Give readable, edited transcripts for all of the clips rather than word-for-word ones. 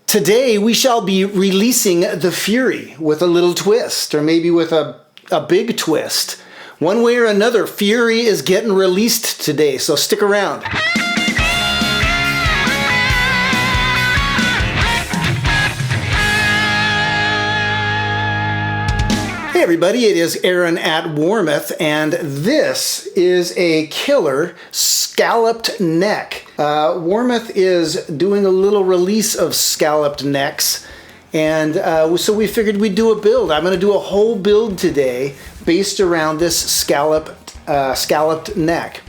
Today we shall be releasing the Fury with a little twist, or maybe with a big twist. One way or another, Fury is getting released today, so stick around. Hey everybody, it is Aaron at Warmoth, and this is a killer scalloped neck. Warmoth is doing a little release of scalloped necks, and so we figured we'd do a build. I'm going to do a whole build today based around this scalloped neck.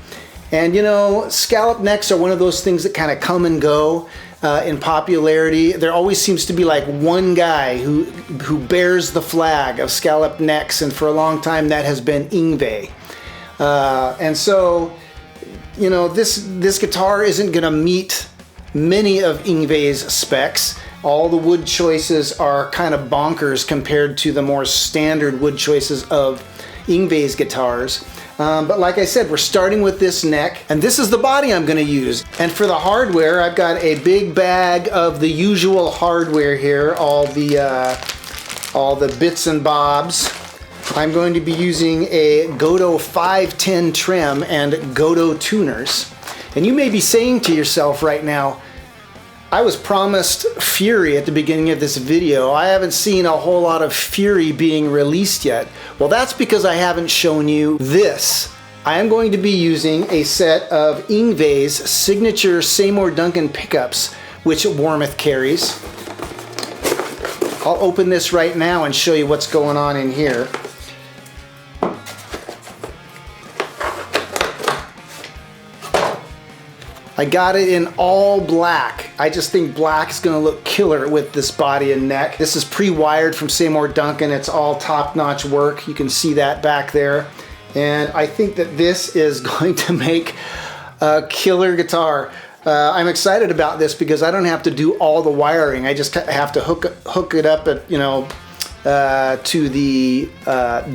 And you know, scalloped necks are one of those things that kind of come and go in popularity. There always seems to be like one guy who bears the flag of scalloped necks, and for a long time that has been Yngwie. And so, you know, this guitar isn't going to meet many of Yngwie's specs. All the wood choices are kind of bonkers compared to the more standard wood choices of Yngwie's guitars. But like I said, we're starting with this neck, and this is the body I'm going to use. And for the hardware, I've got a big bag of the usual hardware here, all the bits and bobs. I'm going to be using a Godot 510 trim and Godot tuners. And you may be saying to yourself right now, I was promised Fury at the beginning of this video. I haven't seen a whole lot of Fury being released yet. Well, that's because I haven't shown you this. I am going to be using a set of Yngwie's signature Seymour Duncan pickups, which Warmoth carries. I'll open this right now and show you what's going on in here. I got it in all black. I just think black is going to look killer with this body and neck. This is pre-wired from Seymour Duncan. It's all top-notch work. You can see that back there. And I think that this is going to make a killer guitar. I'm excited about this because I don't have to do all the wiring. I just have to hook it up at, to the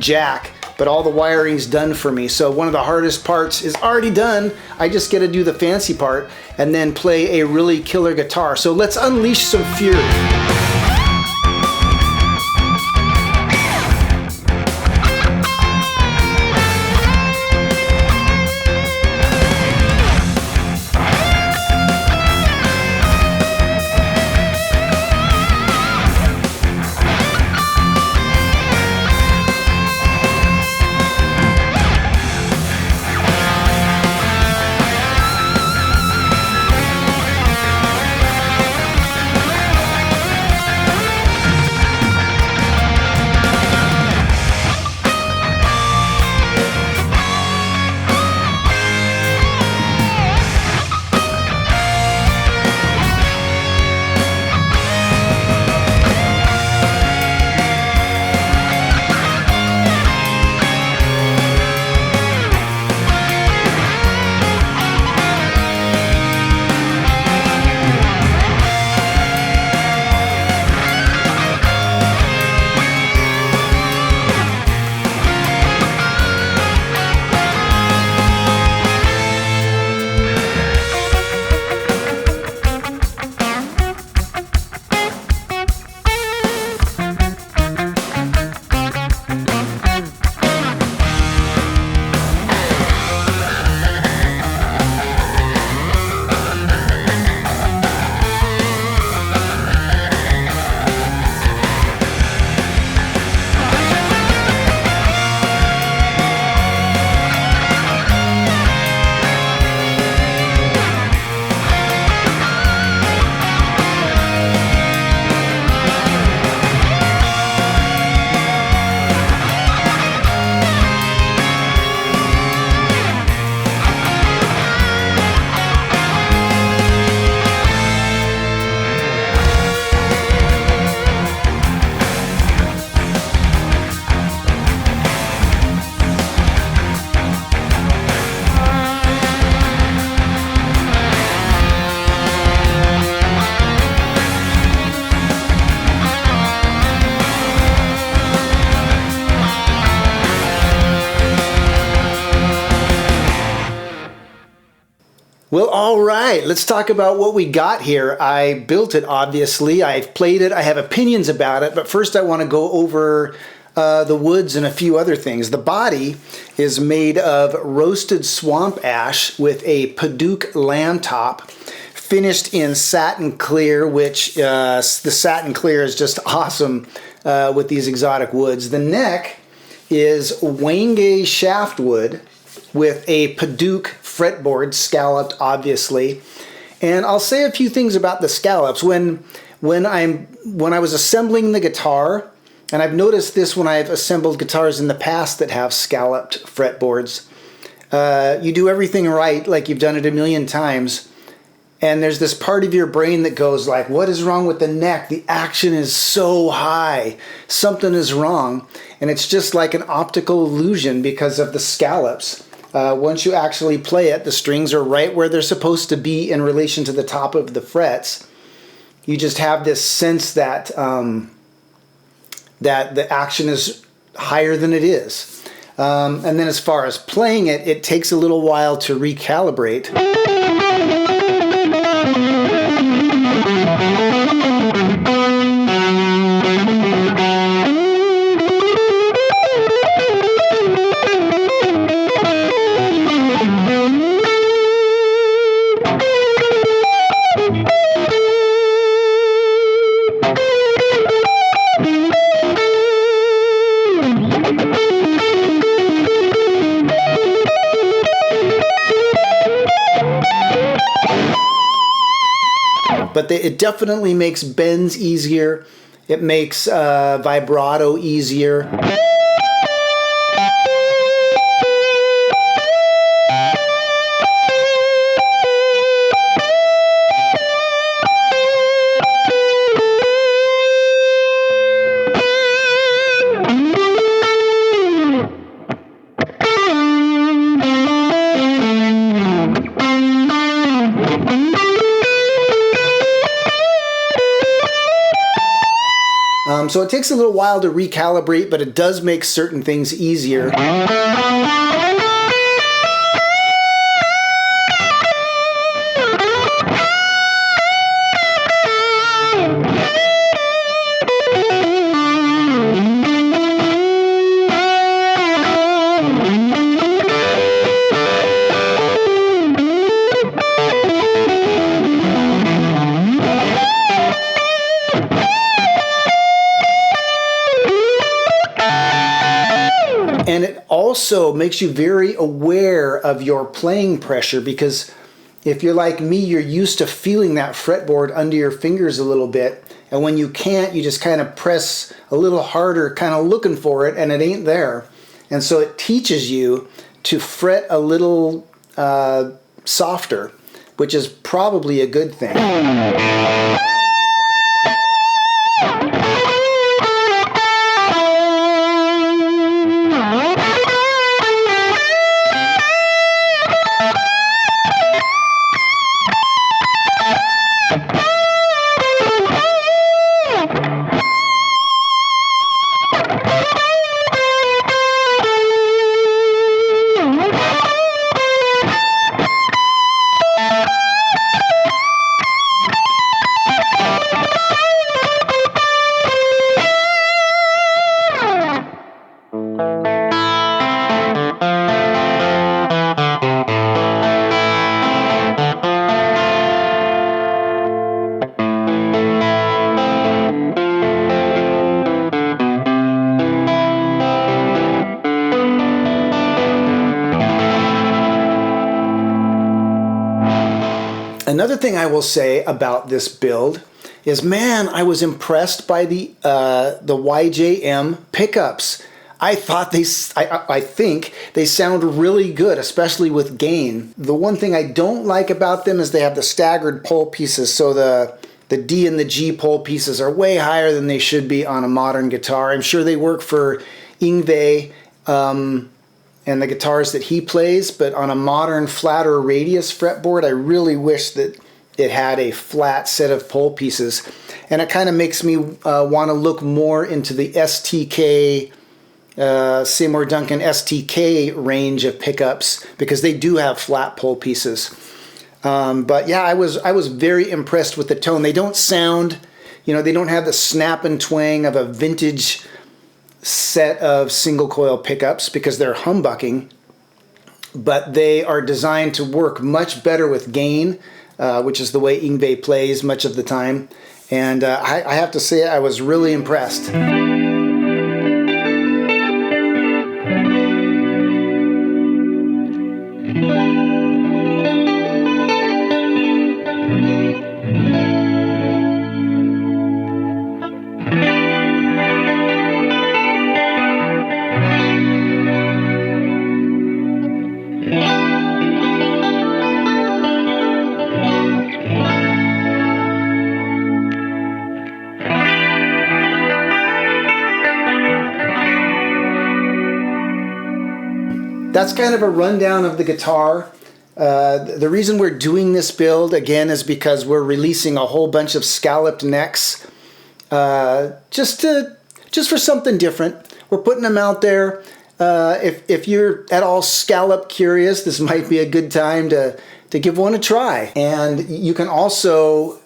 jack. But all the wiring's done for me. So one of the hardest parts is already done. I just get to do the fancy part and then play a really killer guitar. So let's unleash some fury. Well, all right, let's talk about what we got here. I built it, obviously. I've played it. I have opinions about it. But first I want to go over the woods and a few other things. The body is made of roasted swamp ash with a Padouk lamb top, finished in satin clear, which the satin clear is just awesome with these exotic woods. The neck is Yngwie shaft wood with a Padouk fretboard, scalloped obviously. And I'll say a few things about the scallops. When I was assembling the guitar, and I've noticed this when I've assembled guitars in the past that have scalloped fretboards, you do everything right, like you've done it a million times, and there's this part of your brain that goes like, what is wrong with the neck? The action is so high. Something is wrong. And it's just like an optical illusion because of the scallops. Once you actually play it, the strings are right where they're supposed to be in relation to the top of the frets. You just have this sense that that the action is higher than it is. And then as far as playing it, it takes a little while to recalibrate. But it definitely makes bends easier. It makes vibrato easier. So it takes a little while to recalibrate, but it does make certain things easier. And it also makes you very aware of your playing pressure, because if you're like me, you're used to feeling that fretboard under your fingers a little bit, and when you can't, you just kind of press a little harder, kind of looking for it, and it ain't there. And so it teaches you to fret a little softer, which is probably a good thing. Another thing I will say about this build is, man, I was impressed by the YJM Pickups. I think they sound really good, especially with gain. The one thing I don't like about them is they have the staggered pole pieces, so the D and the G pole pieces are way higher than they should be on a modern guitar. I'm sure they work for Yngwie and the guitars that he plays, but on a modern flatter radius fretboard, I really wish that it had a flat set of pole pieces. And it kind of makes me want to look more into the STK, Seymour Duncan STK range of pickups, because they do have flat pole pieces. But yeah, I was very impressed with the tone. They don't sound, you know, they don't have the snap and twang of a vintage set of single coil pickups because they're humbucking, but they are designed to work much better with gain, which is the way Yngwie plays much of the time. And I have to say, I was really impressed. That's kind of a rundown of the guitar. The reason we're doing this build, again, is because we're releasing a whole bunch of scalloped necks just for something different. We're putting them out there. If you're at all scallop curious, this might be a good time to give one a try. And you can also,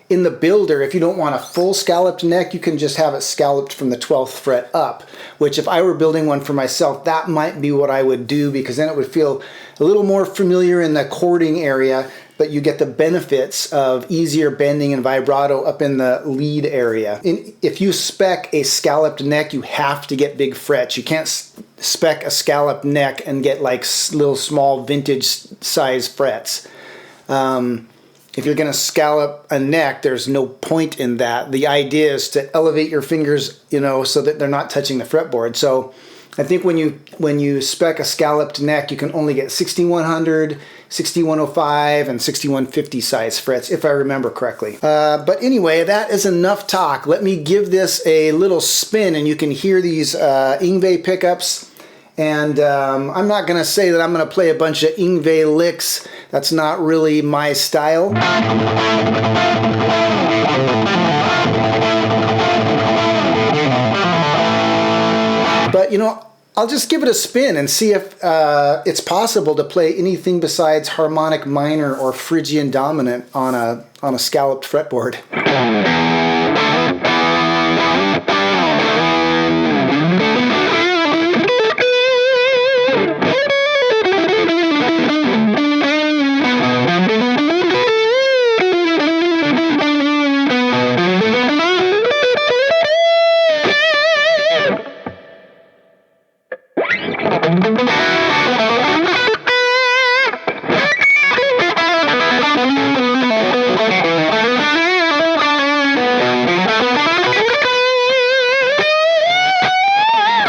in the builder, if you don't want a full scalloped neck, you can just have it scalloped from the 12th fret up, which if I were building one for myself, that might be what I would do, because then it would feel a little more familiar in the chording area, but you get the benefits of easier bending and vibrato up in the lead area. If you spec a scalloped neck, you have to get big frets. You can't spec a scalloped neck and get like little small vintage size frets. If you're going to scallop a neck, there's no point in that. The idea is to elevate your fingers, you know, so that they're not touching the fretboard. So I think when you spec a scalloped neck, you can only get 6100, 6105, and 6150 size frets, if I remember correctly. But anyway, that is enough talk. Let me give this a little spin, and you can hear these Yngwie pickups. And I'm not going to say that I'm going to play a bunch of Yngwie licks. That's not really my style. But, you know, I'll just give it a spin and see if it's possible to play anything besides harmonic minor or Phrygian dominant on a scalloped fretboard.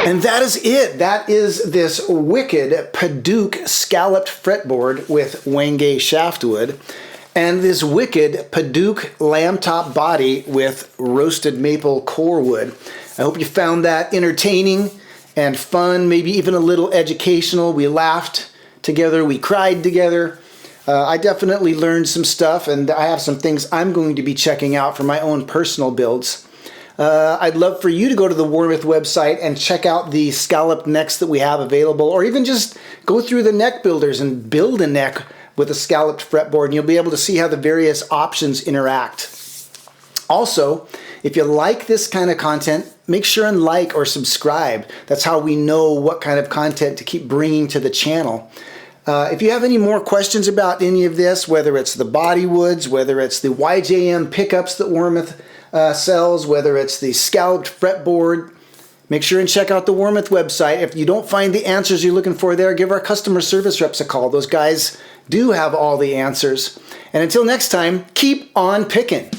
And that is it. That is this wicked Padouk scalloped fretboard with Yngwie shaftwood, and this wicked Padouk lamb top body with roasted maple core wood. I hope you found that entertaining and fun, maybe even a little educational. We laughed together, we cried together. I definitely learned some stuff, and I have some things I'm going to be checking out for my own personal builds. I'd love for you to go to the Warmoth website and check out the scalloped necks that we have available, or even just go through the neck builders and build a neck with a scalloped fretboard, and you'll be able to see how the various options interact. Also, if you like this kind of content, make sure and like or subscribe. That's how we know what kind of content to keep bringing to the channel. If you have any more questions about any of this, whether it's the body woods, whether it's the YJM pickups that Warmoth sells, whether it's the scalloped fretboard, make sure and check out the Warmoth website. If you don't find the answers you're looking for there, give our customer service reps a call. Those guys do have all the answers. And until next time, keep on picking.